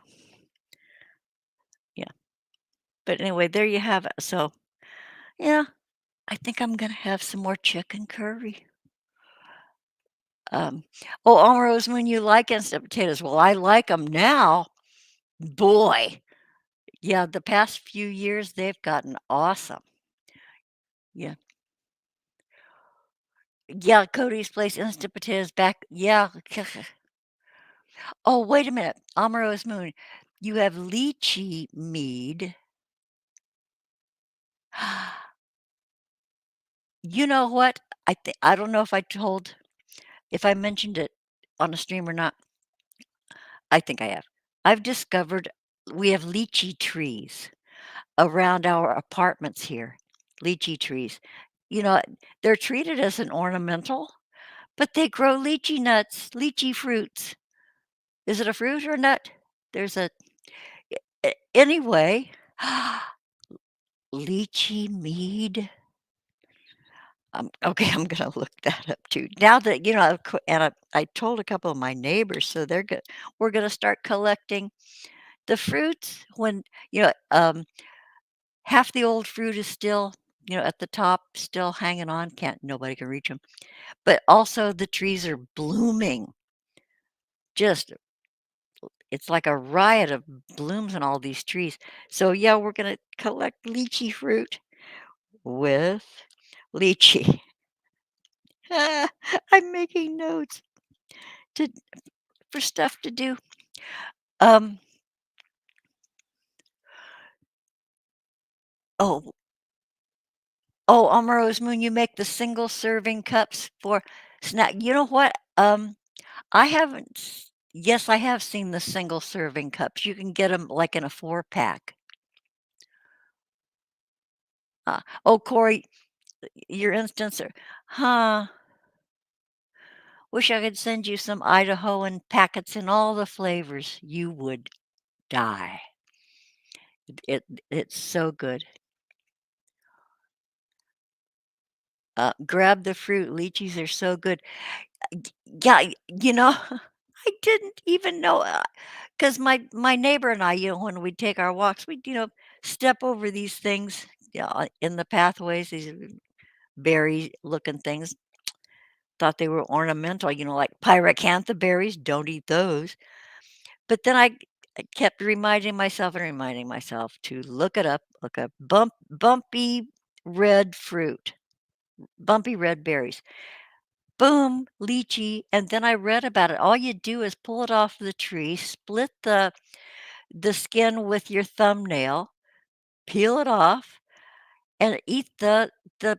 Yeah, but anyway, there you have it. So, yeah, I think I'm gonna have some more chicken curry. Um, oh, Rose, when you like instant potatoes. Well, I like them now. Boy, yeah, the past few years, they've gotten awesome. Yeah. Yeah, Cody's Place instant potatoes back yeah. Oh, wait a minute, Amaro's Moon. You have lychee mead. You know what? I don't know if I mentioned it on a stream or not. I think I have. I've discovered we have lychee trees around our apartments here, lychee trees. You know, they're treated as an ornamental, but they grow lychee nuts, lychee fruits. Is it a fruit or a nut? There's anyway, lychee mead. Okay, I'm gonna look that up too. Now that and I told a couple of my neighbors, so we're gonna start collecting the fruits when half the old fruit is still at the top, still hanging on. Can't nobody can reach them, but also the trees are blooming. Just it's like a riot of blooms in all these trees. So yeah, we're gonna collect lychee fruit with lychee. I'm making notes to for stuff to do. Um, oh, oh, Omaro's Moon, you make the single serving cups for snack. You know what? I haven't. Yes, I have seen the single serving cups. You can get them like in a 4 pack. Oh, Corey, your instance, huh? Wish I could send you some Idahoan packets in all the flavors. You would die. It's so good. Grab the fruit. Lychees are so good. Yeah, I didn't even know, because my neighbor and I, when we take our walks, we step over these things, in the pathways, these berry-looking things. Thought they were ornamental, like pyracantha berries, don't eat those. But then I kept reminding myself to look it up, look up bumpy red fruit, bumpy red berries. Boom, lychee, and then I read about it. All you do is pull it off the tree, split the skin with your thumbnail, peel it off, and eat the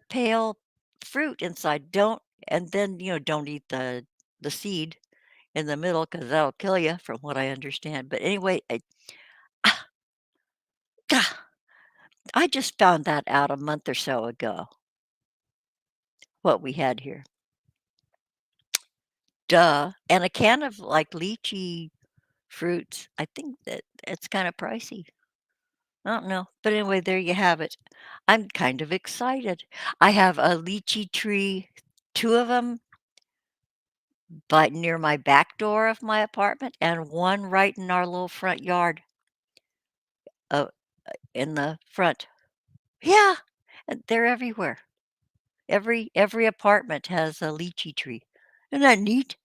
pale fruit inside. Don't and then, don't eat the seed in the middle because 'cause that'll kill you from what I understand. But anyway, I just found that out a month or so ago, what we had here. Duh. And a can of, like, lychee fruits, I think that it's kinda pricey. I don't know, but anyway, there you have it. I'm kind of excited. I have a lychee tree, 2 of them, but near my back door of my apartment and 1 right in our little front yard, uh, in the front. Yeah, and they're everywhere. Every apartment has a lychee tree. Isn't that neat?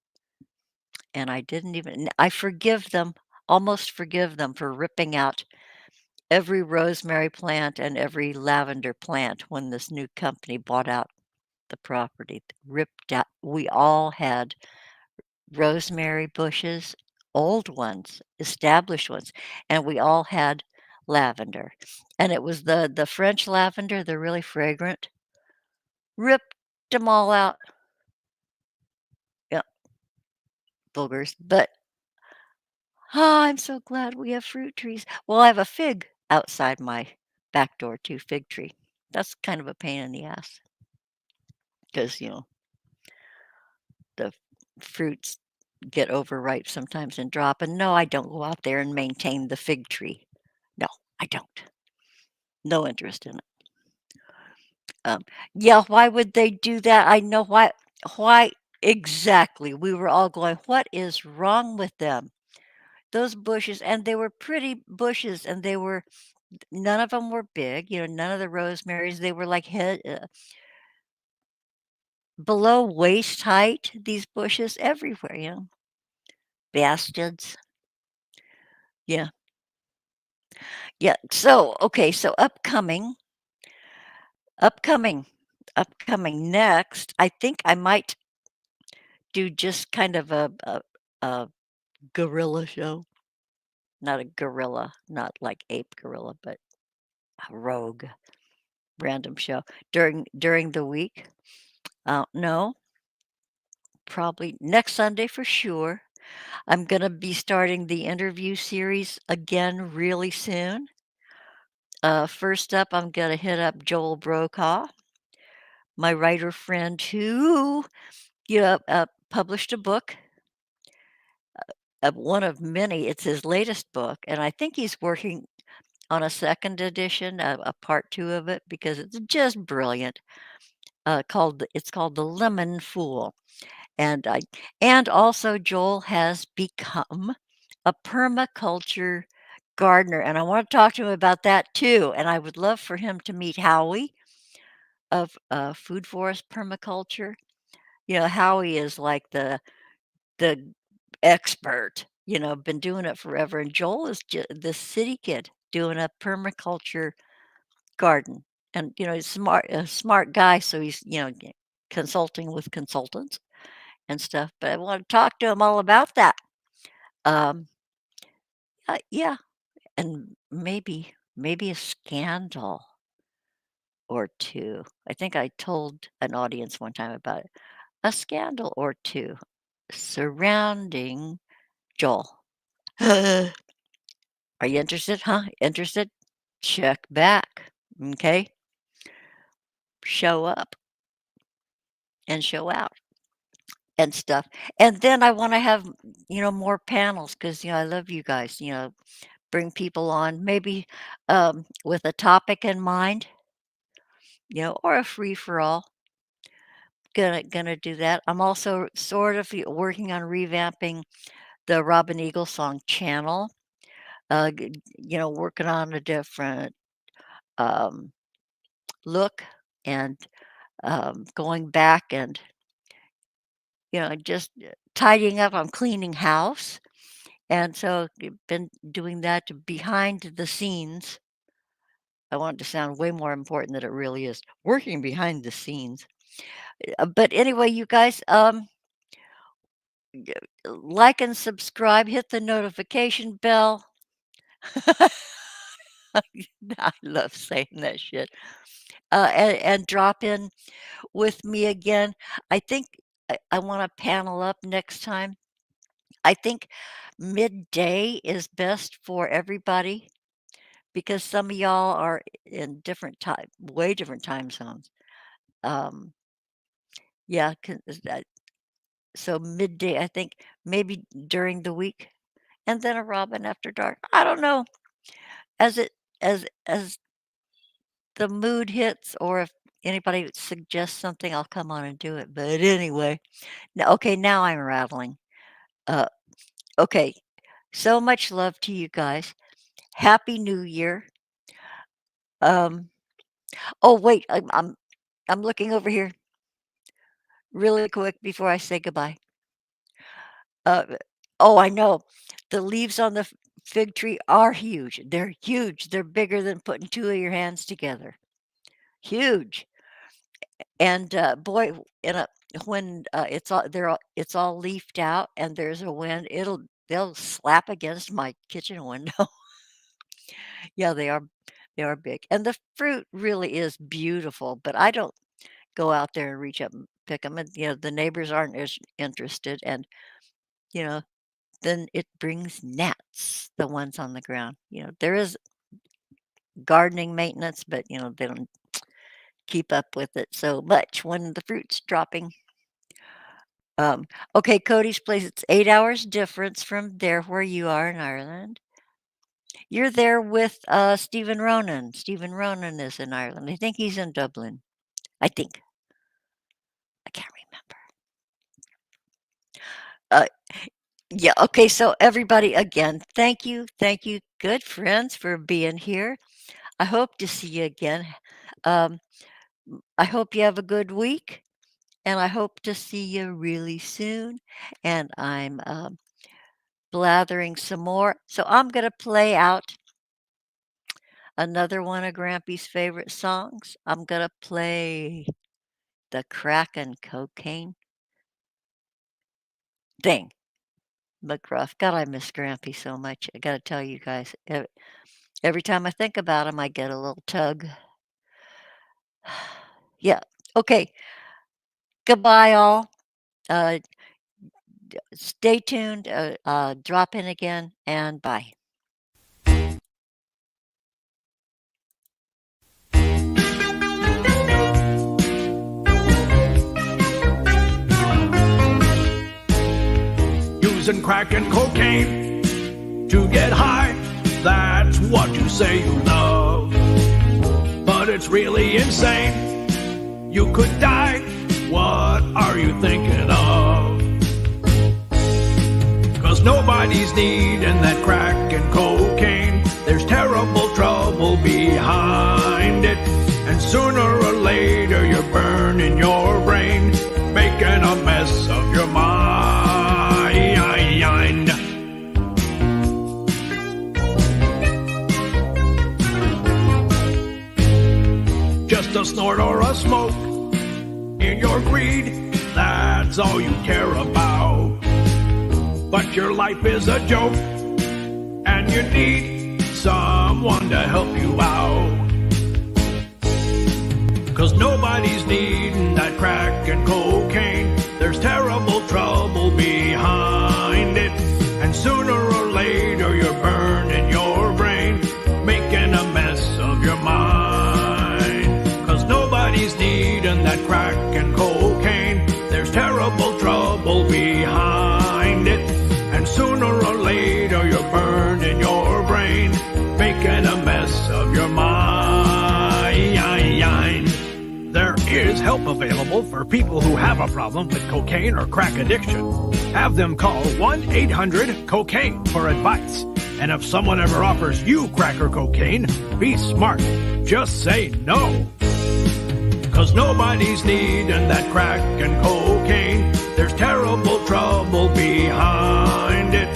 And I didn't even I forgive them, almost forgive them for ripping out every rosemary plant and every lavender plant when this new company bought out the property. Ripped out we all had rosemary bushes, old ones, established ones, and we all had lavender. And it was the French lavender, the really fragrant. Ripped them all out. Yeah, boogers. But I'm so glad we have fruit trees. Well, I have a fig outside my back door too, fig tree. That's kind of a pain in the ass because, the fruits get overripe sometimes and drop. And no, I don't go out there and maintain the fig tree. No, I don't. No interest in it. Um, yeah, why would they do that? I know why exactly. We were all going, what is wrong with them? Those bushes, and they were pretty bushes, and they were none of them were big, none of the rosemaries, they were like below waist height, these bushes everywhere, bastards. Yeah. Yeah. So, okay, so upcoming, upcoming next, I think I might do just kind of a gorilla show. Not a gorilla, not like ape gorilla, but a rogue random show during the week. No, probably next Sunday for sure. I'm gonna be starting the interview series again really soon. First up, I'm gonna hit up Joel Brokaw, my writer friend who, published a book, one of many. It's his latest book, and I think he's working on a second edition, a part 2 of it because it's just brilliant. It's called The Lemon Fool. And I and also Joel has become a permaculture gardener, and I wanna talk to him about that too, and I would love for him to meet Howie of, Food Forest Permaculture. Howie is like the expert, been doing it forever, and Joel is the city kid doing a permaculture garden. And, he's a smart guy, so he's, consulting with consultants and stuff, but I wanna talk to him all about that. Um, yeah, and maybe a scandal or 2. I think I told an audience one time about it. A scandal or 2 surrounding Joel. Are you interested, huh? Interested? Check back, okay? Show up and show out and stuff. And then I wanna have, more panels because I love you guys, bring people on, maybe, with a topic in mind, or a free for all. Gonna do that. I'm also sort of working on revamping the Robin Eagle Song channel, working on a different, um, look and, going back and, just tidying up. I'm cleaning house, and so been doing that behind the scenes. I want it to sound way more important than it really is, working behind the scenes. But anyway, you guys, g like and subscribe, hit the notification bell. I love saying that shit. And drop in with me again. I think I wanna panel up next time. I think midday is best for everybody because some of y'all are in way different time zones. Yeah, 'cause so midday, I think maybe during the week, and then a Robin after dark. I don't know. As it as the mood hits, or if anybody suggests something, I'll come on and do it. But anyway, okay, now I'm rattling. Uh, okay, so much love to you guys. Happy New Year. Um, oh wait, I'm looking over here really quick before I say goodbye. Uh, oh, I know. The leaves on the fig tree are huge. They're huge. They're bigger than putting two of your hands together. Huge. And boy, when it's all leafed out and there's a wind, they'll slap against my kitchen window. Yeah, they are big. And the fruit really is beautiful, but I don't go out there and reach up and pick them. And the neighbors aren't as interested, and you know then it brings gnats, the ones on the ground. There is gardening maintenance, but they don't keep up with it so much when the fruit's dropping. Okay, Cody's place, it's 8 hours difference from there where you are in Ireland. You're there with Stephen Ronan. Stephen Ronan is in Ireland. I think he's in Dublin. I think. I can't remember. Yeah, okay, so everybody, again, thank you, good friends, for being here. I hope to see you again. I hope you have a good week, and I hope to see you really soon. And I'm blathering some more. So I'm going to play out another one of Grampy's favorite songs. I'm going to play the crack and cocaine thing. McGruff. God, I miss Grampy so much. I got to tell you guys, every time I think about him, I get a little tug. Yeah. Okay. Goodbye, all. Stay tuned. Drop in again, and bye. Using crack and cocaine to get high, that's what you say you love. But it's really insane. You could die. What are you thinking of? 'Cause nobody's needing that crack and cocaine. There's terrible trouble behind it. And sooner or later you're burning your brain, making a mess of your mind. Just a snort or a smoke in your greed, that's all you care about. But your life is a joke, and you need someone to help you out. 'Cause nobody's needing that crack and cocaine. There's terrible trouble behind it. And sooner or later you're burning your brain, making a mess of your mind. 'Cause nobody's needing that crack and cocaine. There's terrible trouble behind it. And sooner or later you're burning your brain, making a mess of your mind. There is help available for people who have a problem with cocaine or crack addiction. Have them call 1-800-COCAINE for advice. And if someone ever offers you crack or cocaine, be smart. Just say no. 'Cause nobody's needing that crack and cocaine. There's terrible trouble behind it.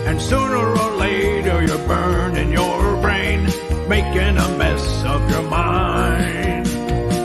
And sooner or later you're burning your brain, making a mess of your mind.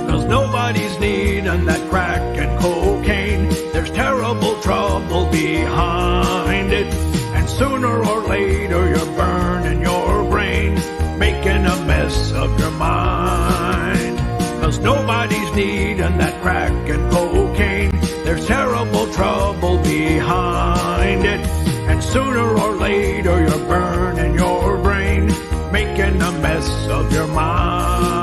'Cause nobody's needing that crack and cocaine. There's terrible trouble behind it. And sooner or later you're burning your brain, making a mess of your mind. 'Cause nobody's needing that crack and cocaine. There's terrible trouble behind it. And sooner or later you're burning your brain, making making a mess of your mind.